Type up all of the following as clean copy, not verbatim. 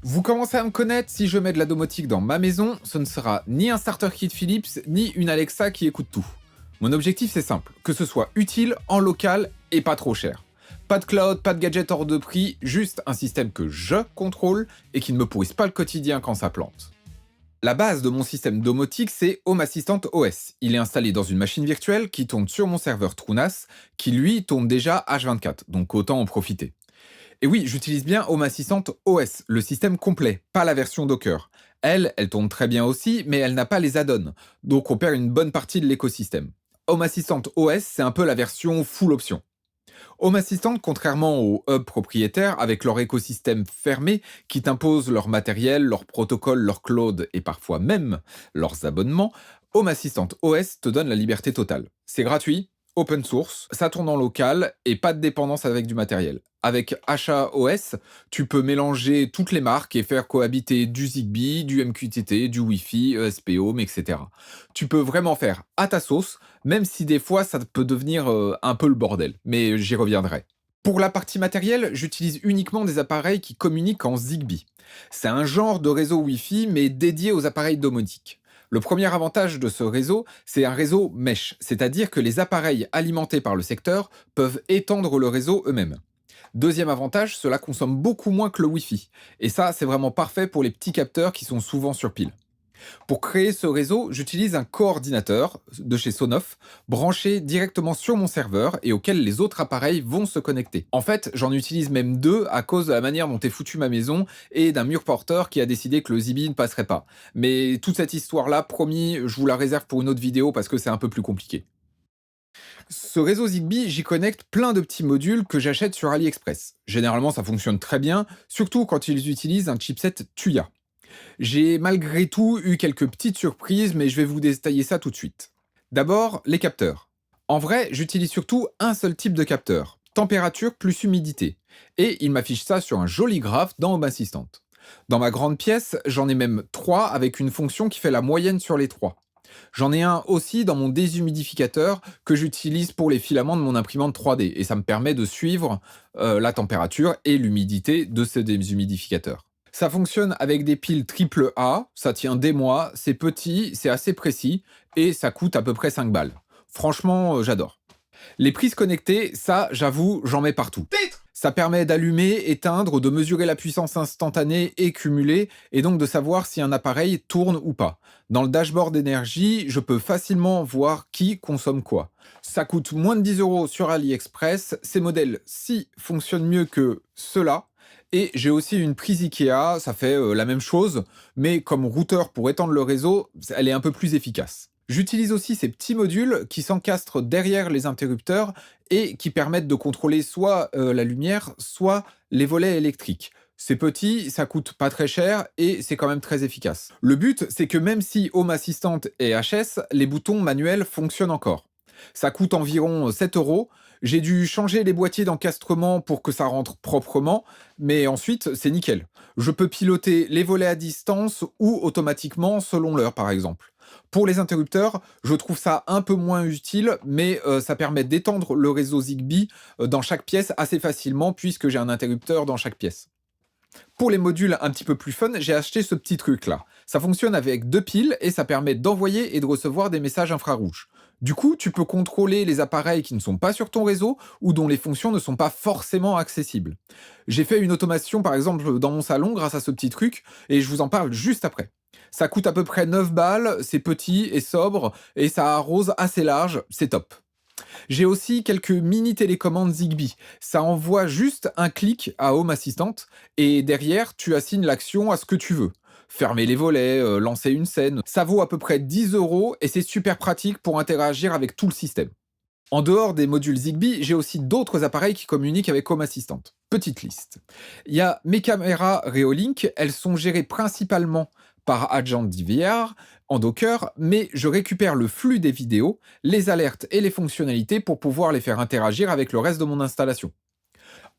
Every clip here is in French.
Vous commencez à me connaître, si je mets de la domotique dans ma maison, ce ne sera ni un starter kit Philips, ni une Alexa qui écoute tout. Mon objectif c'est simple, que ce soit utile, en local et pas trop cher. Pas de cloud, pas de gadget hors de prix, juste un système que je contrôle et qui ne me pourrisse pas le quotidien quand ça plante. La base de mon système domotique, c'est Home Assistant OS. Il est installé dans une machine virtuelle qui tourne sur mon serveur TrueNAS, qui lui tourne déjà H24, donc autant en profiter. Et oui, j'utilise bien Home Assistant OS, le système complet, pas la version Docker. Elle tourne très bien aussi, mais elle n'a pas les add-ons, donc on perd une bonne partie de l'écosystème. Home Assistant OS, c'est un peu la version full option. Home Assistant, contrairement aux hubs propriétaires, avec leur écosystème fermé qui t'impose leur matériel, leur protocole, leur cloud et parfois même leurs abonnements, Home Assistant OS te donne la liberté totale. C'est gratuit, open source, ça tourne en local et pas de dépendance avec du matériel. Avec HAOS, tu peux mélanger toutes les marques et faire cohabiter du Zigbee, du MQTT, du Wi-Fi, ESP Home, etc. Tu peux vraiment faire à ta sauce, même si des fois ça peut devenir un peu le bordel, mais j'y reviendrai. Pour la partie matérielle, j'utilise uniquement des appareils qui communiquent en Zigbee. C'est un genre de réseau Wi-Fi, mais dédié aux appareils domotiques. Le premier avantage de ce réseau, c'est un réseau mesh, c'est-à-dire que les appareils alimentés par le secteur peuvent étendre le réseau eux-mêmes. Deuxième avantage, cela consomme beaucoup moins que le Wi-Fi. Et ça, c'est vraiment parfait pour les petits capteurs qui sont souvent sur pile. Pour créer ce réseau, j'utilise un coordinateur de chez Sonoff, branché directement sur mon serveur et auquel les autres appareils vont se connecter. En fait, j'en utilise même deux à cause de la manière dont est foutue ma maison et d'un mur porteur qui a décidé que le Zigbee ne passerait pas. Mais toute cette histoire-là, promis, je vous la réserve pour une autre vidéo parce que c'est un peu plus compliqué. Ce réseau Zigbee, j'y connecte plein de petits modules que j'achète sur AliExpress. Généralement, ça fonctionne très bien, surtout quand ils utilisent un chipset Tuya. J'ai malgré tout eu quelques petites surprises, mais je vais vous détailler ça tout de suite. D'abord, les capteurs. En vrai, j'utilise surtout un seul type de capteur, température plus humidité, et il m'affiche ça sur un joli graphe dans Home Assistant. Dans ma grande pièce, j'en ai même trois avec une fonction qui fait la moyenne sur les trois. J'en ai un aussi dans mon déshumidificateur que j'utilise pour les filaments de mon imprimante 3D, et ça me permet de suivre la température et l'humidité de ce déshumidificateur. Ça fonctionne avec des piles triple A, ça tient des mois, c'est petit, c'est assez précis, et ça coûte à peu près 5 balles. Franchement, j'adore. Les prises connectées, ça, j'avoue, j'en mets partout. Ça permet d'allumer, éteindre, de mesurer la puissance instantanée et cumulée, et donc de savoir si un appareil tourne ou pas. Dans le dashboard d'énergie, je peux facilement voir qui consomme quoi. Ça coûte moins de 10 € sur AliExpress, ces modèles-ci fonctionnent mieux que ceux-là, et j'ai aussi une prise Ikea, ça fait la même chose, mais comme routeur pour étendre le réseau, elle est un peu plus efficace. J'utilise aussi ces petits modules qui s'encastrent derrière les interrupteurs et qui permettent de contrôler soit la lumière, soit les volets électriques. C'est petit, ça coûte pas très cher et c'est quand même très efficace. Le but, c'est que même si Home Assistant est HS, les boutons manuels fonctionnent encore. Ça coûte environ 7 €. J'ai dû changer les boîtiers d'encastrement pour que ça rentre proprement, mais ensuite, c'est nickel. Je peux piloter les volets à distance ou automatiquement selon l'heure, par exemple. Pour les interrupteurs, je trouve ça un peu moins utile, mais ça permet d'étendre le réseau Zigbee dans chaque pièce assez facilement, puisque j'ai un interrupteur dans chaque pièce. Pour les modules un petit peu plus fun, j'ai acheté ce petit truc-là. Ça fonctionne avec deux piles et ça permet d'envoyer et de recevoir des messages infrarouges. Du coup, tu peux contrôler les appareils qui ne sont pas sur ton réseau ou dont les fonctions ne sont pas forcément accessibles. J'ai fait une automation par exemple dans mon salon grâce à ce petit truc et je vous en parle juste après. Ça coûte à peu près 9 balles, c'est petit et sobre et ça arrose assez large, c'est top. J'ai aussi quelques mini télécommandes Zigbee. Ça envoie juste un clic à Home Assistant et derrière, tu assignes l'action à ce que tu veux. Fermer les volets, lancer une scène. Ça vaut à peu près 10 € et c'est super pratique pour interagir avec tout le système. En dehors des modules Zigbee, j'ai aussi d'autres appareils qui communiquent avec Home Assistant. Petite liste. Il y a mes caméras Reolink, elles sont gérées principalement par Agent DVR en Docker, mais je récupère le flux des vidéos, les alertes et les fonctionnalités pour pouvoir les faire interagir avec le reste de mon installation.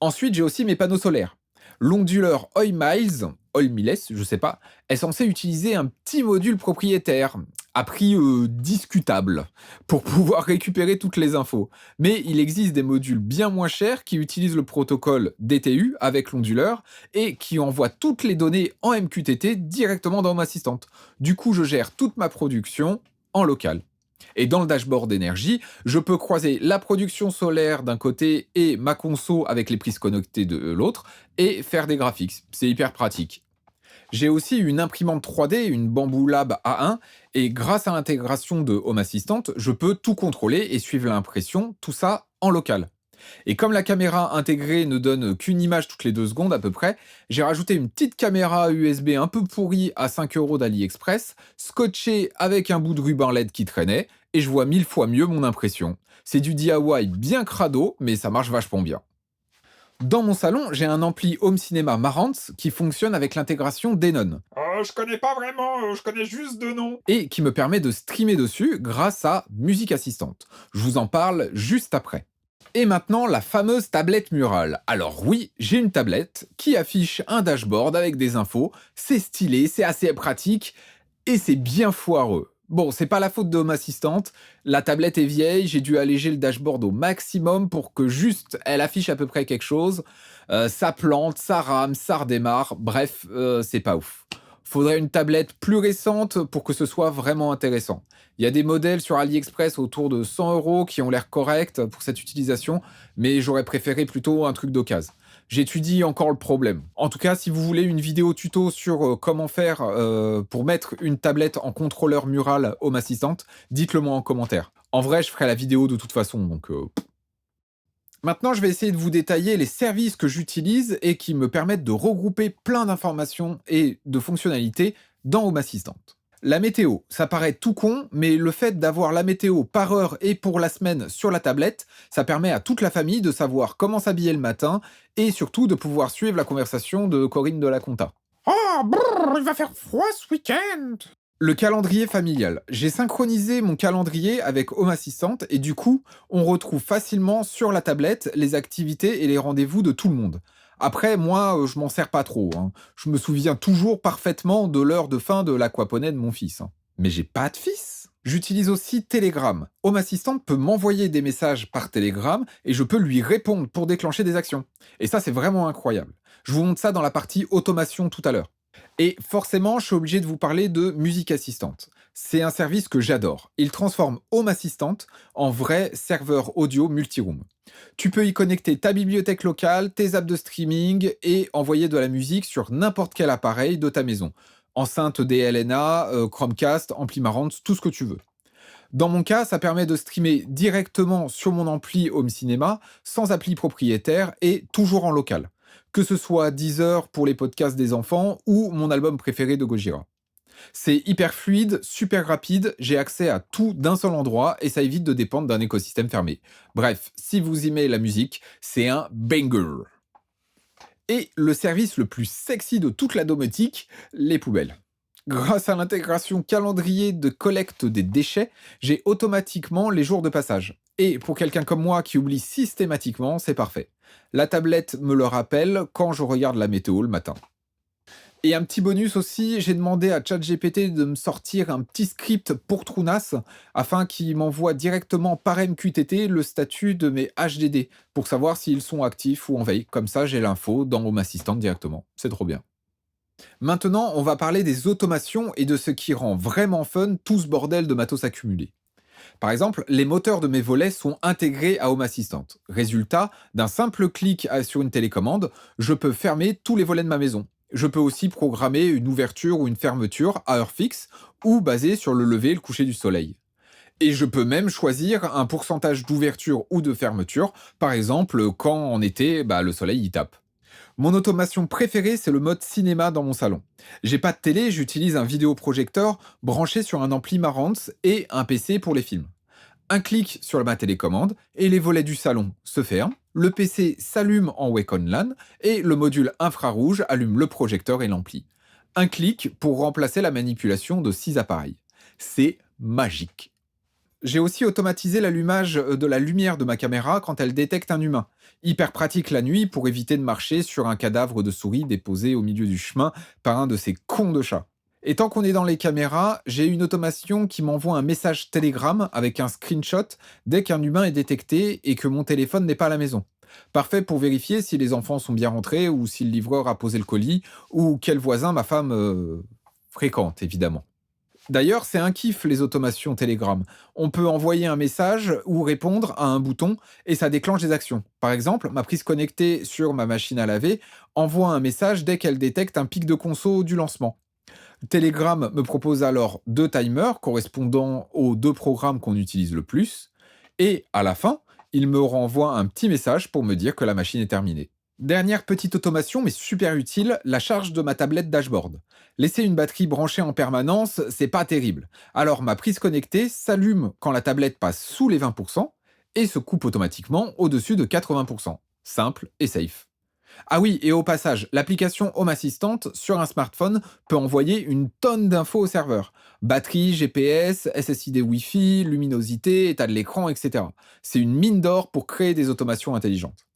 Ensuite, j'ai aussi mes panneaux solaires. L'onduleur Oil Miles, je sais pas, est censé utiliser un petit module propriétaire. à prix discutable pour pouvoir récupérer toutes les infos. Mais il existe des modules bien moins chers qui utilisent le protocole DTU avec l'onduleur et qui envoient toutes les données en MQTT directement dans Home Assistant. Du coup, je gère toute ma production en local. Et dans le dashboard d'énergie, je peux croiser la production solaire d'un côté et ma conso avec les prises connectées de l'autre et faire des graphiques. C'est hyper pratique. J'ai aussi une imprimante 3D, une Bamboo Lab A1, et grâce à l'intégration de Home Assistant, je peux tout contrôler et suivre l'impression, tout ça en local. Et comme la caméra intégrée ne donne qu'une image toutes les 2 secondes à peu près, j'ai rajouté une petite caméra USB un peu pourrie à 5 € d'AliExpress, scotchée avec un bout de ruban LED qui traînait, et je vois 1000 fois mieux mon impression. C'est du DIY bien crado, mais ça marche vachement bien. Dans mon salon, j'ai un ampli Home Cinema Marantz qui fonctionne avec l'intégration Denon. Je connais pas vraiment, je connais juste de nom. Et qui me permet de streamer dessus grâce à Musique Assistante. Je vous en parle juste après. Et maintenant, la fameuse tablette murale. Alors oui, j'ai une tablette qui affiche un dashboard avec des infos, c'est stylé, c'est assez pratique, et c'est bien foireux. Bon, c'est pas la faute de Home Assistant, la tablette est vieille, j'ai dû alléger le dashboard au maximum pour que juste elle affiche à peu près quelque chose. Ça plante, ça rame, ça redémarre, bref, c'est pas ouf. Faudrait une tablette plus récente pour que ce soit vraiment intéressant. Il y a des modèles sur AliExpress autour de 100 € qui ont l'air corrects pour cette utilisation, mais j'aurais préféré plutôt un truc d'occasion. J'étudie encore le problème. En tout cas, si vous voulez une vidéo tuto sur comment faire pour mettre une tablette en contrôleur mural Home Assistant, dites-le moi en commentaire. En vrai, je ferai la vidéo de toute façon, donc... Maintenant, je vais essayer de vous détailler les services que j'utilise et qui me permettent de regrouper plein d'informations et de fonctionnalités dans Home Assistant. La météo, ça paraît tout con, mais le fait d'avoir la météo par heure et pour la semaine sur la tablette, ça permet à toute la famille de savoir comment s'habiller le matin et surtout de pouvoir suivre la conversation de Corinne de la Conta. Oh, brrr, il va faire froid ce week-end. Le calendrier familial. J'ai synchronisé mon calendrier avec Home Assistant et du coup, on retrouve facilement sur la tablette les activités et les rendez-vous de tout le monde. Après, moi, je m'en sers pas trop, hein. Je me souviens toujours parfaitement de l'heure de fin de l'aquaponie de mon fils, hein. Mais j'ai pas de fils. J'utilise aussi Telegram. Home Assistant peut m'envoyer des messages par Telegram et je peux lui répondre pour déclencher des actions. Et ça, c'est vraiment incroyable. Je vous montre ça dans la partie automation tout à l'heure. Et forcément, je suis obligé de vous parler de Musique Assistante. C'est un service que j'adore. Il transforme Home Assistant en vrai serveur audio multiroom. Tu peux y connecter ta bibliothèque locale, tes apps de streaming et envoyer de la musique sur n'importe quel appareil de ta maison. Enceinte DLNA, Chromecast, ampli Marantz, tout ce que tu veux. Dans mon cas, ça permet de streamer directement sur mon ampli Home Cinema, sans appli propriétaire et toujours en local. Que ce soit Deezer pour les podcasts des enfants ou mon album préféré de Gojira. C'est hyper fluide, super rapide, j'ai accès à tout d'un seul endroit et ça évite de dépendre d'un écosystème fermé. Bref, si vous aimez la musique, c'est un banger. Et le service le plus sexy de toute la domotique, les poubelles. Grâce à l'intégration calendrier de collecte des déchets, j'ai automatiquement les jours de passage. Et pour quelqu'un comme moi qui oublie systématiquement, c'est parfait. La tablette me le rappelle quand je regarde la météo le matin. Et un petit bonus aussi, j'ai demandé à ChatGPT de me sortir un petit script pour Trounas afin qu'il m'envoie directement par MQTT le statut de mes HDD pour savoir s'ils sont actifs ou en veille. Comme ça, j'ai l'info dans Home Assistant directement. C'est trop bien. Maintenant, on va parler des automations et de ce qui rend vraiment fun tout ce bordel de matos accumulé. Par exemple, les moteurs de mes volets sont intégrés à Home Assistant. Résultat, d'un simple clic sur une télécommande, je peux fermer tous les volets de ma maison. Je peux aussi programmer une ouverture ou une fermeture à heure fixe ou basée sur le lever et le coucher du soleil. Et je peux même choisir un pourcentage d'ouverture ou de fermeture, par exemple quand en été, le soleil y tape. Mon automation préférée, c'est le mode cinéma dans mon salon. J'ai pas de télé, j'utilise un vidéoprojecteur branché sur un ampli Marantz et un PC pour les films. Un clic sur ma télécommande et les volets du salon se ferment, le PC s'allume en Wake on LAN et le module infrarouge allume le projecteur et l'ampli. Un clic pour remplacer la manipulation de 6 appareils. C'est magique. J'ai aussi automatisé l'allumage de la lumière de ma caméra quand elle détecte un humain. Hyper pratique la nuit pour éviter de marcher sur un cadavre de souris déposé au milieu du chemin par un de ces cons de chats. Et tant qu'on est dans les caméras, j'ai une automation qui m'envoie un message Telegram avec un screenshot dès qu'un humain est détecté et que mon téléphone n'est pas à la maison. Parfait pour vérifier si les enfants sont bien rentrés ou si le livreur a posé le colis ou quel voisin ma femme fréquente, évidemment. D'ailleurs, c'est un kiff les automations Telegram. On peut envoyer un message ou répondre à un bouton et ça déclenche des actions. Par exemple, ma prise connectée sur ma machine à laver envoie un message dès qu'elle détecte un pic de conso du lancement. Telegram me propose alors 2 timers correspondant aux 2 programmes qu'on utilise le plus. Et à la fin, il me renvoie un petit message pour me dire que la machine est terminée. Dernière petite automation, mais super utile, la charge de ma tablette dashboard. Laisser une batterie branchée en permanence, c'est pas terrible. Alors ma prise connectée s'allume quand la tablette passe sous les 20% et se coupe automatiquement au-dessus de 80%. Simple et safe. Ah oui, et au passage, l'application Home Assistant sur un smartphone peut envoyer une tonne d'infos au serveur. Batterie, GPS, SSID Wi-Fi, luminosité, état de l'écran, etc. C'est une mine d'or pour créer des automations intelligentes.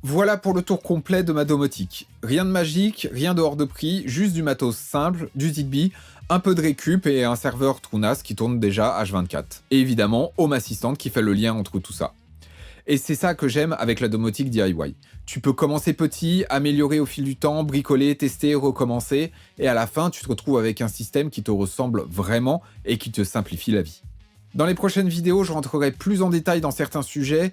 Voilà pour le tour complet de ma domotique. Rien de magique, rien de hors de prix, juste du matos simple, du Zigbee, un peu de récup et un serveur Trunas qui tourne déjà H24. Et évidemment, Home Assistant qui fait le lien entre tout ça. Et c'est ça que j'aime avec la domotique DIY. Tu peux commencer petit, améliorer au fil du temps, bricoler, tester, recommencer, et à la fin, tu te retrouves avec un système qui te ressemble vraiment et qui te simplifie la vie. Dans les prochaines vidéos, je rentrerai plus en détail dans certains sujets,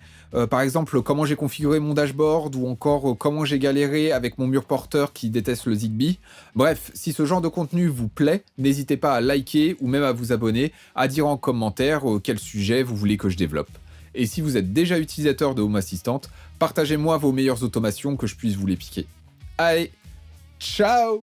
par exemple comment j'ai configuré mon dashboard ou encore comment j'ai galéré avec mon mur porteur qui déteste le Zigbee. Bref, si ce genre de contenu vous plaît, n'hésitez pas à liker ou même à vous abonner, à dire en commentaire quel sujet vous voulez que je développe. Et si vous êtes déjà utilisateur de Home Assistant, partagez-moi vos meilleures automations que je puisse vous les piquer. Allez, ciao!